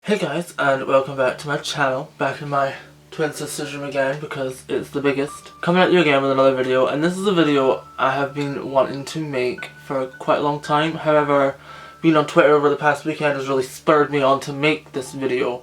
Hey guys, and welcome back to my channel, back in my twin sister's room again because it's the biggest. Coming at you again with another video, and this is a video I have been wanting to make for quite a long time. However, being on Twitter over the past weekend has really spurred me on to make this video.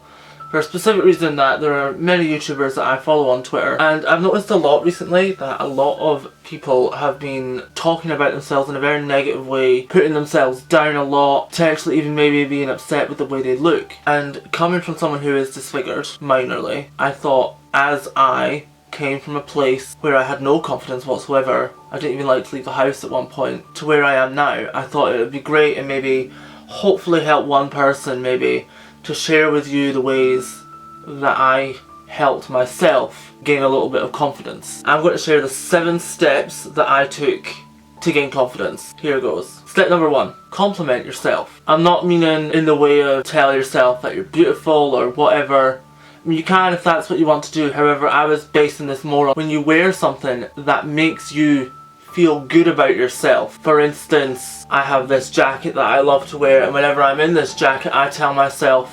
For a specific reason that there are many YouTubers that I follow on Twitter, and I've noticed a lot recently that a lot of people have been talking about themselves in a very negative way, putting themselves down a lot, potentially even maybe being upset with the way they look. And coming from someone who is disfigured, minorly, I thought, as I came from a place where I had no confidence whatsoever, I didn't even like to leave the house at one point, to where I am now, I thought it would be great and maybe hopefully help one person maybe to share with you the ways that I helped myself gain a little bit of confidence. I'm going to share the 7 steps that I took to gain confidence. Here goes. Step number 1. Compliment yourself. I'm not meaning in the way of tell yourself that you're beautiful or whatever. I mean, you can if that's what you want to do. However, I was basing this more on when you wear something that makes you feel good about yourself. For instance, I have this jacket that I love to wear, and whenever I'm in this jacket I tell myself,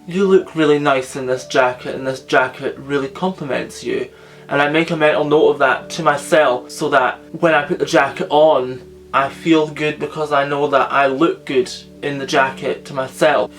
you look really nice in this jacket and this jacket really compliments you. And I make a mental note of that to myself so that when I put the jacket on I feel good because I know that I look good in the jacket to myself.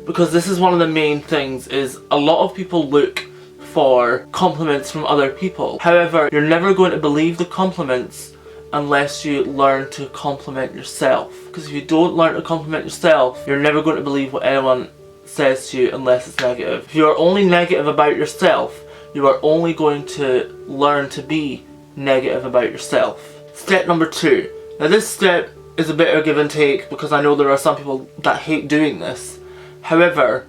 Because this is one of the main things, is a lot of people look for compliments from other people. However, you're never going to believe the compliments unless you learn to compliment yourself. Because if you don't learn to compliment yourself, you're never going to believe what anyone says to you unless it's negative. If you are only negative about yourself, you are only going to learn to be negative about yourself. Step number 2. Now this step is a bit of give and take because I know there are some people that hate doing this. However,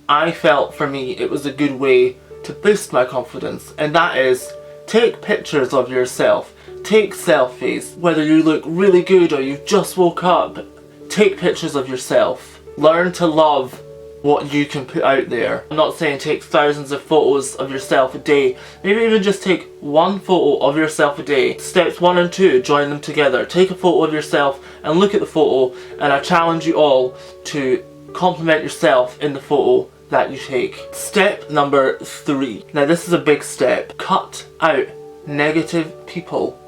I felt for me it was a good way to boost my confidence, and that is take pictures of yourself. Take selfies. Whether you look really good or you just woke up, take pictures of yourself. Learn to love what you can put out there. I'm not saying take thousands of photos of yourself a day. Maybe even just take one photo of yourself a day. Steps 1 and 2, join them together. Take a photo of yourself and look at the photo, and I challenge you all to compliment yourself in the photo that you take. Step number 3. Now this is a big step. Cut out negative people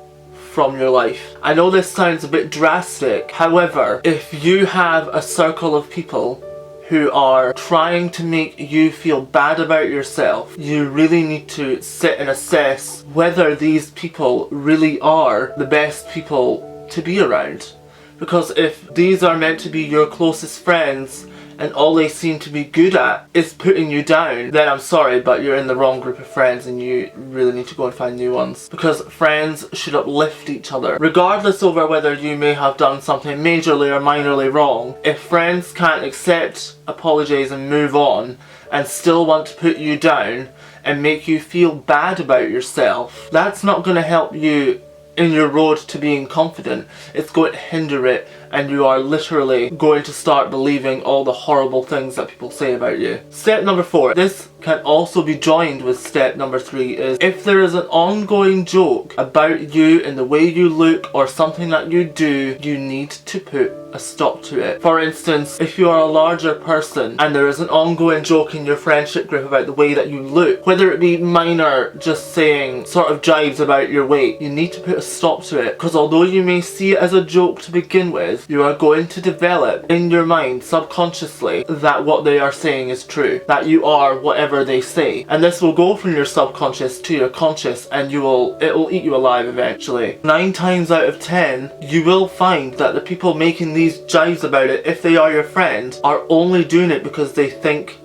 from your life. I know this sounds a bit drastic. However, if you have a circle of people who are trying to make you feel bad about yourself, you really need to sit and assess whether these people really are the best people to be around. Because if these are meant to be your closest friends and all they seem to be good at is putting you down, then I'm sorry, but you're in the wrong group of friends and you really need to go and find new ones. Because friends should uplift each other. Regardless over whether you may have done something majorly or minorly wrong, if friends can't accept, apologise and move on and still want to put you down and make you feel bad about yourself, that's not going to help you in your road to being confident. It's going to hinder it, and you are literally going to start believing all the horrible things that people say about you. Step number 4. This can also be joined with step number 3, is if there is an ongoing joke about you and the way you look or something that you do, you need to put a stop to it. For instance, if you are a larger person and there is an ongoing joke in your friendship group about the way that you look, whether it be minor, just saying sort of jibes about your weight, you need to put a stop to it. Because although you may see it as a joke to begin with, you are going to develop in your mind subconsciously that what they are saying is true, that you are whatever they say, and this will go from your subconscious to your conscious, and it will eat you alive eventually. 9 times out of 10 you will find that the people making these jibes about it, if they are your friend, are only doing it because they think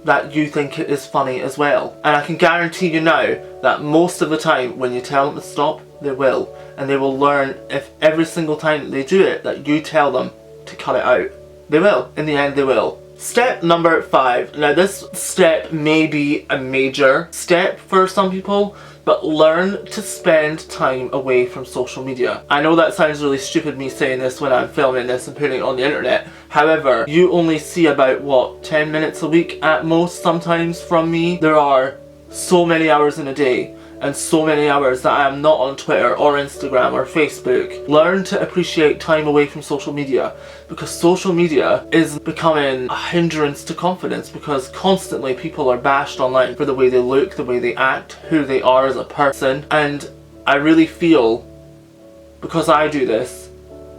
that you think it is funny as well. And I can guarantee you now that most of the time when you tell them to stop, they will. And they will learn, if every single time that they do it, that you tell them to cut it out. They will. In the end, they will. Step number 5. Now this step may be a major step for some people, but learn to spend time away from social media. I know that sounds really stupid, me saying this when I'm filming this and putting it on the internet. However, you only see about, what, 10 minutes a week at most sometimes from me. There are so many hours in a day. and so many hours that I am not on Twitter or Instagram or Facebook. Learn to appreciate time away from social media, because social media is becoming a hindrance to confidence, because constantly people are bashed online for the way they look, the way they act, who they are as a person. And I really feel, because I do this,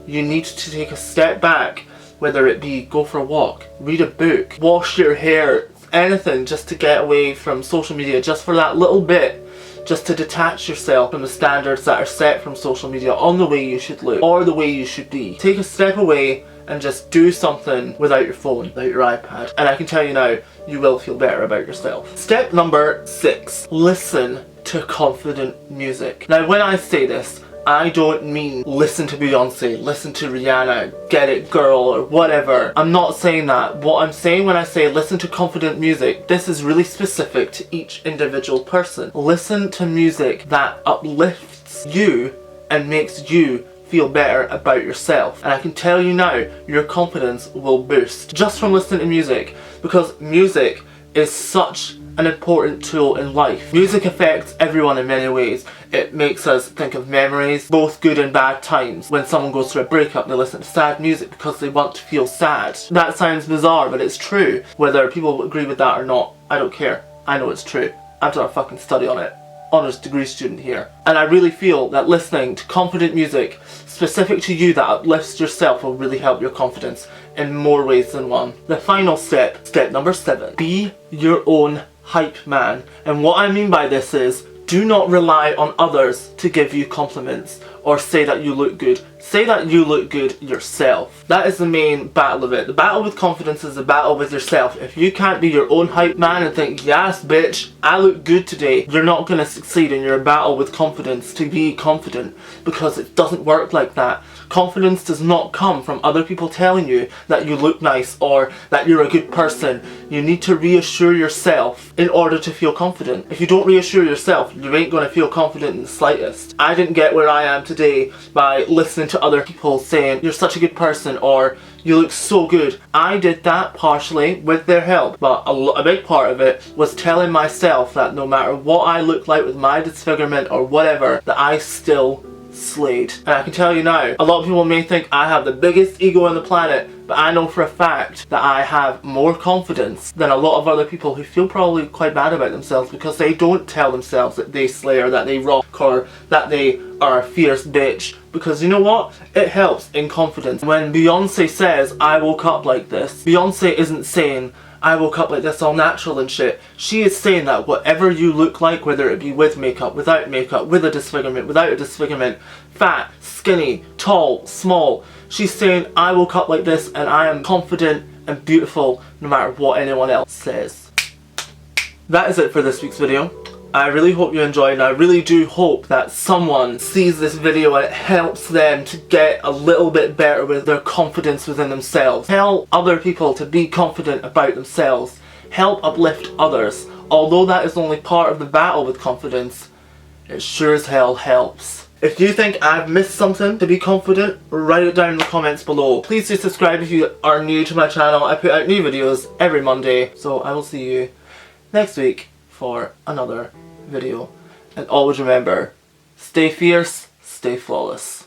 you need to take a step back, whether it be go for a walk, read a book, wash your hair, anything just to get away from social media, just for that little bit, just to detach yourself from the standards that are set from social media on the way you should look or the way you should be. Take a step away and just do something without your phone, without your iPad, and I can tell you now, you will feel better about yourself. Step number 6, listen to confident music. Now when I say this, I don't mean listen to Beyonce, listen to Rihanna, Get It Girl, or whatever. I'm not saying that. What I'm saying when I say listen to confident music, this is really specific to each individual person. Listen to music that uplifts you and makes you feel better about yourself. And I can tell you now, your confidence will boost just from listening to music, because music is such an important tool in life. Music affects everyone in many ways. It makes us think of memories, both good and bad times. When someone goes through a breakup, they listen to sad music because they want to feel sad. That sounds bizarre, but it's true. Whether people agree with that or not, I don't care. I know it's true. I've done a fucking study on it. Honours degree student here. And I really feel that listening to confident music specific to you that uplifts yourself will really help your confidence in more ways than one. The final step, step number 7, be your own hype man. And what I mean by this is, do not rely on others to give you compliments or say that you look good. Say that you look good yourself. That is the main battle of it. The battle with confidence is the battle with yourself. If you can't be your own hype man and think, yes bitch, I look good today, you're not going to succeed in your battle with confidence to be confident, because it doesn't work like that. Confidence does not come from other people telling you that you look nice or that you're a good person. You need to reassure yourself in order to feel confident. If you don't reassure yourself, you ain't going to feel confident in the slightest. I didn't get where I am today by listening to other people saying you're such a good person or you look so good. I did that partially with their help, but a big part of it was telling myself that no matter what I look like with my disfigurement or whatever, that I still slayed. And I can tell you now, a lot of people may think I have the biggest ego on the planet, but I know for a fact that I have more confidence than a lot of other people who feel probably quite bad about themselves because they don't tell themselves that they slay or that they rock or that they are a fierce bitch. Because you know what? It helps in confidence. When Beyonce says, I woke up like this, Beyonce isn't saying, I woke up like this all natural and shit. She is saying that whatever you look like, whether it be with makeup, without makeup, with a disfigurement, without a disfigurement, fat, skinny, tall, small, she's saying I woke up like this and I am confident and beautiful no matter what anyone else says. That is it for this week's video. I really hope you enjoyed, and I really do hope that someone sees this video and it helps them to get a little bit better with their confidence within themselves. Tell other people to be confident about themselves. Help uplift others. Although that is only part of the battle with confidence, it sure as hell helps. If you think I've missed something to be confident, write it down in the comments below. Please do subscribe if you are new to my channel. I put out new videos every Monday, so I will see you next week for another video. And always remember, stay fierce, stay flawless.